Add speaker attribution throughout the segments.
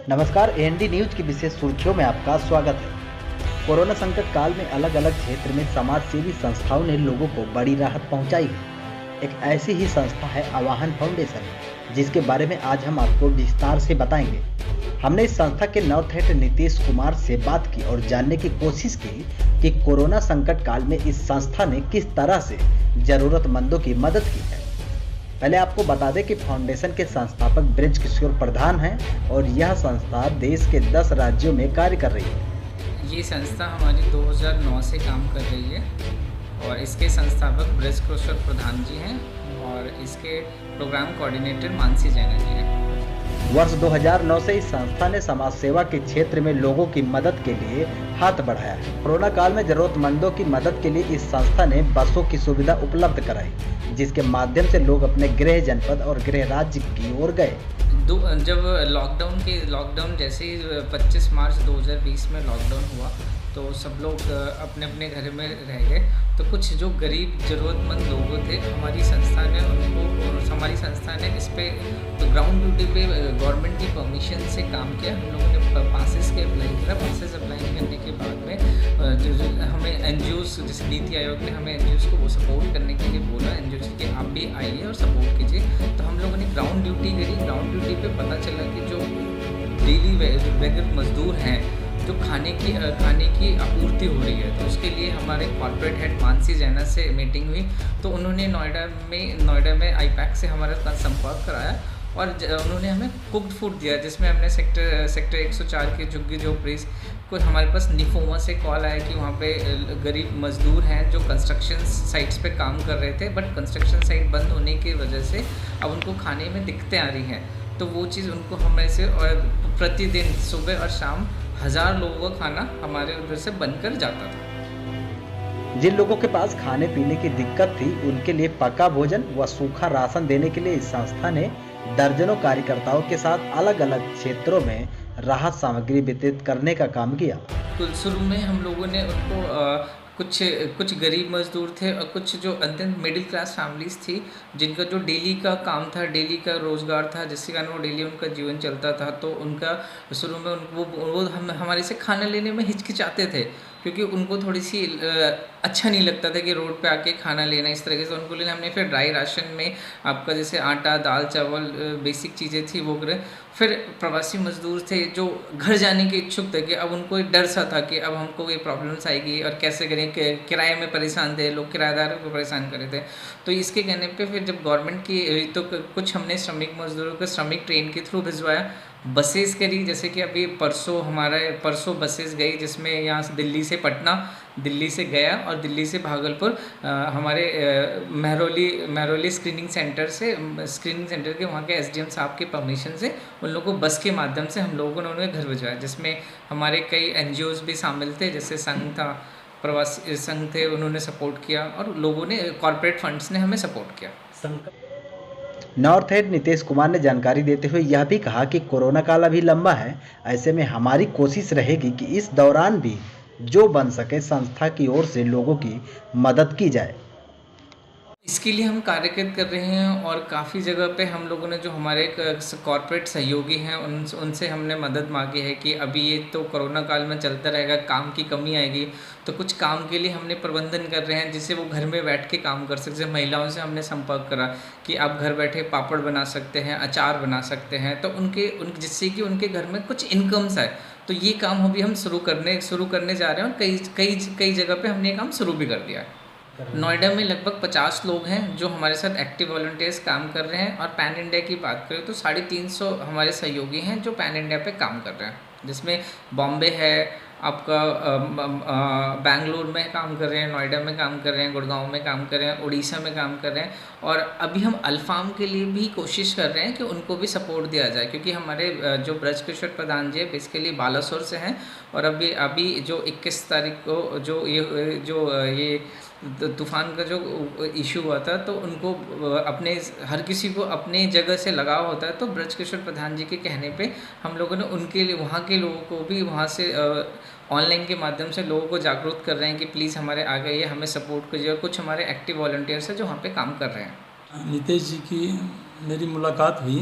Speaker 1: नमस्कार, AND news की विशेष सुर्खियों में आपका स्वागत है। कोरोना संकट काल में अलग अलग क्षेत्र में समाज सेवी संस्थाओं ने लोगों को बड़ी राहत पहुंचाई है। एक ऐसी ही संस्था है आवाहन फाउंडेशन, जिसके बारे में आज हम आपको विस्तार से बताएंगे। हमने इस संस्था के नॉर्थ हेड नीतीश कुमार से बात की और जानने की कोशिश की कि कोरोना संकट काल में इस संस्था ने किस तरह से जरूरतमंदों की मदद की है। पहले आपको बता दें कि फाउंडेशन के संस्थापक ब्रज किशोर प्रधान हैं और यह संस्था देश के 10 राज्यों में कार्य कर रही है।
Speaker 2: ये संस्था हमारी 2009 से काम कर रही है और इसके संस्थापक ब्रज किशोर प्रधान जी हैं और इसके प्रोग्राम कोऑर्डिनेटर मानसी जैन जी हैं।
Speaker 1: वर्ष 2009 से इस संस्था ने समाज सेवा के क्षेत्र में लोगों की मदद के लिए हाथ बढ़ाया है। कोरोना काल में जरूरतमंदों की मदद के लिए इस संस्था ने बसों की सुविधा उपलब्ध कराई, जिसके माध्यम से लोग अपने गृह जनपद और गृह राज्य की ओर गए।
Speaker 2: जब लॉकडाउन जैसे ही 25 मार्च 2020 में लॉकडाउन हुआ तो सब लोग अपने अपने घर में रह गए। तो कुछ जो गरीब ज़रूरतमंद लोग थे, हमारी संस्था ने इस पे तो ग्राउंड ड्यूटी पे गवर्नमेंट की परमिशन से काम किया। हम लोगों ने पासेस के अप्लाई करा। पासेस अप्लाई करने के बाद में जो हमें एनजीओज़, जैसे नीति आयोग ने हमें एनजीओज़ को वो सपोर्ट करने के लिए बोला, एनजीओज़ के आप भी आइए और सपोर्ट कीजिए। तो हम लोगों ने ग्राउंड ड्यूटी करी। ग्राउंड ड्यूटी पे पता चला कि जो डेली रेगुलर मजदूर हैं, जो खाने की आपूर्ति हो रही है, तो उसके लिए हमारे कॉर्पोरेट हेड मानसी जैन से मीटिंग हुई। तो उन्होंने नोएडा में आईपैक से हमारा संपर्क कराया और उन्होंने हमें कुक्ड फूड दिया, जिसमें हमने सेक्टर 104 के झुग्गी झोपड़ीज को हमारे पास निफोमा से कॉल आया कि वहाँ पे गरीब मजदूर हैं जो कंस्ट्रक्शन साइट्स पे काम कर रहे थे, बट कंस्ट्रक्शन साइट बंद होने की वजह से अब उनको खाने में दिक्कतें आ रही हैं। तो वो चीज़ उनको हमें से और प्रतिदिन सुबह और शाम 1000 लोगों का खाना हमारे उधर से बनकर जाता था।
Speaker 1: जिन लोगों के पास खाने पीने की दिक्कत थी, उनके लिए पक्का भोजन व सूखा राशन देने के लिए इस संस्था ने दर्जनों कार्यकर्ताओं के साथ अलग अलग क्षेत्रों में राहत सामग्री वितरित करने का काम किया।
Speaker 2: तो शुरू में हम लोगों ने उनको कुछ गरीब मजदूर थे और कुछ जो अत्यंत मिडिल क्लास फैमिलीज़ थी, जिनका जो डेली का काम था, डेली का रोज़गार था, जिसके कारण वो डेली उनका जीवन चलता था। तो उनका शुरू में वो हमारे से खाना लेने में हिचकिचाते थे, क्योंकि उनको थोड़ी सी अच्छा नहीं लगता था कि रोड पे आके खाना लेना इस तरीके से। उनको लिए हमने फिर ड्राई राशन में आपका जैसे आटा, दाल, चावल, बेसिक चीज़ें थी वो करे। फिर प्रवासी मजदूर थे जो घर जाने के इच्छुक थे कि अब उनको एक डर सा था कि अब हमको ये प्रॉब्लम्स आएगी और कैसे करें। किराए में परेशान थे लोग, किराएदारों को परेशान कर रहे थे। तो इसके कहने पे फिर जब गवर्नमेंट की तो कुछ हमने श्रमिक मजदूरों को श्रमिक ट्रेन के थ्रू भिजवाया, बसेस करी। जैसे कि अभी परसों बसेस गई, जिसमें यहाँ से दिल्ली से पटना, दिल्ली से गया और दिल्ली से भागलपुर हमारे महरौली स्क्रीनिंग सेंटर के वहाँ के एसडीएम साहब के परमिशन से उन लोगों को बस के माध्यम से हम लोगों ने उन्हें घर भिजवाया, जिसमें हमारे कई एनजीओज़ भी शामिल थे। जैसे संघ था, प्रवासी संघ थे, उन्होंने सपोर्ट किया और लोगों ने, कॉर्पोरेट फंड्स ने हमें सपोर्ट किया।
Speaker 1: नॉर्थ हेड नीतीश कुमार ने जानकारी देते हुए यह भी कहा कि कोरोना काल अभी लंबा है, ऐसे में हमारी कोशिश रहेगी कि इस दौरान भी जो बन सके संस्था की ओर से लोगों की मदद की जाए।
Speaker 2: इसके लिए हम कार्यरत कर रहे हैं और काफ़ी जगह पे हम लोगों ने जो हमारे कॉर्पोरेट सहयोगी हैं उनसे हमने मदद मांगी है कि अभी ये तो कोरोना काल में चलता रहेगा, काम की कमी आएगी, तो कुछ काम के लिए हमने प्रबंधन कर रहे हैं जिससे वो घर में बैठ के काम कर सकते हैं। महिलाओं से हमने संपर्क करा कि आप घर बैठे पापड़ बना सकते हैं, अचार बना सकते हैं, तो जिससे कि उनके घर में कुछ इनकम्स आए। तो ये काम अभी हम शुरू करने जा रहे हैं और कई जगह पे हमने ये काम शुरू भी कर दिया है। नोएडा में लगभग 50 लोग हैं जो हमारे साथ एक्टिव वॉलंटियर्स काम कर रहे हैं और पैन इंडिया की बात करें तो 350 हमारे सहयोगी हैं जो पैन इंडिया पे काम कर रहे हैं, जिसमें बॉम्बे है, आपका बेंगलुरु में काम कर रहे हैं, नोएडा में काम कर रहे हैं, गुड़गांव में काम कर रहे हैं, उड़ीसा में काम कर रहे हैं। और अभी हम अल्फाम के लिए भी कोशिश कर रहे हैं कि उनको भी सपोर्ट दिया जाए, क्योंकि हमारे जो ब्रज किशोर प्रधान जी है बेसिकली बालासोर से हैं और अभी जो 21 तारीख को जो ये तूफ़ान का जो इशू हुआ था, तो उनको हर किसी को अपने जगह से लगाव होता है। तो ब्रज किशोर प्रधान जी के कहने पे हम लोगों ने उनके लिए वहाँ के लोगों को भी वहाँ से ऑनलाइन के माध्यम से लोगों को जागरूक कर रहे हैं कि प्लीज़ हमारे आगे ये हमें सपोर्ट कीजिए। और कुछ हमारे एक्टिव वॉलंटियर्स हैं जो वहाँ पे काम कर रहे हैं।
Speaker 3: नीतीश जी की मेरी मुलाकात हुई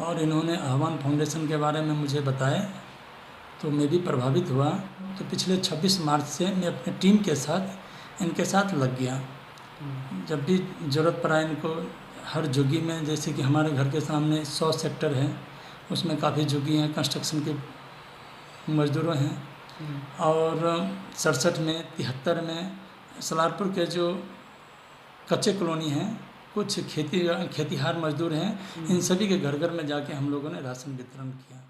Speaker 3: और इन्होंने आह्वान फाउंडेशन के बारे में मुझे बताया, तो मैं भी प्रभावित हुआ। तो पिछले 26 मार्च से मैं अपनी टीम के साथ इनके साथ लग गया। जब भी ज़रूरत पड़ा इनको, हर झुग्गी में, जैसे कि हमारे घर के सामने 100 सेक्टर है, उसमें काफ़ी झुग्गी हैं, कंस्ट्रक्शन के मजदूरों हैं, और 67 में, 73 में, सलारपुर के जो कच्चे कॉलोनी हैं, कुछ खेतीहार मजदूर हैं, इन सभी के घर घर में जाके हम लोगों ने राशन वितरण किया।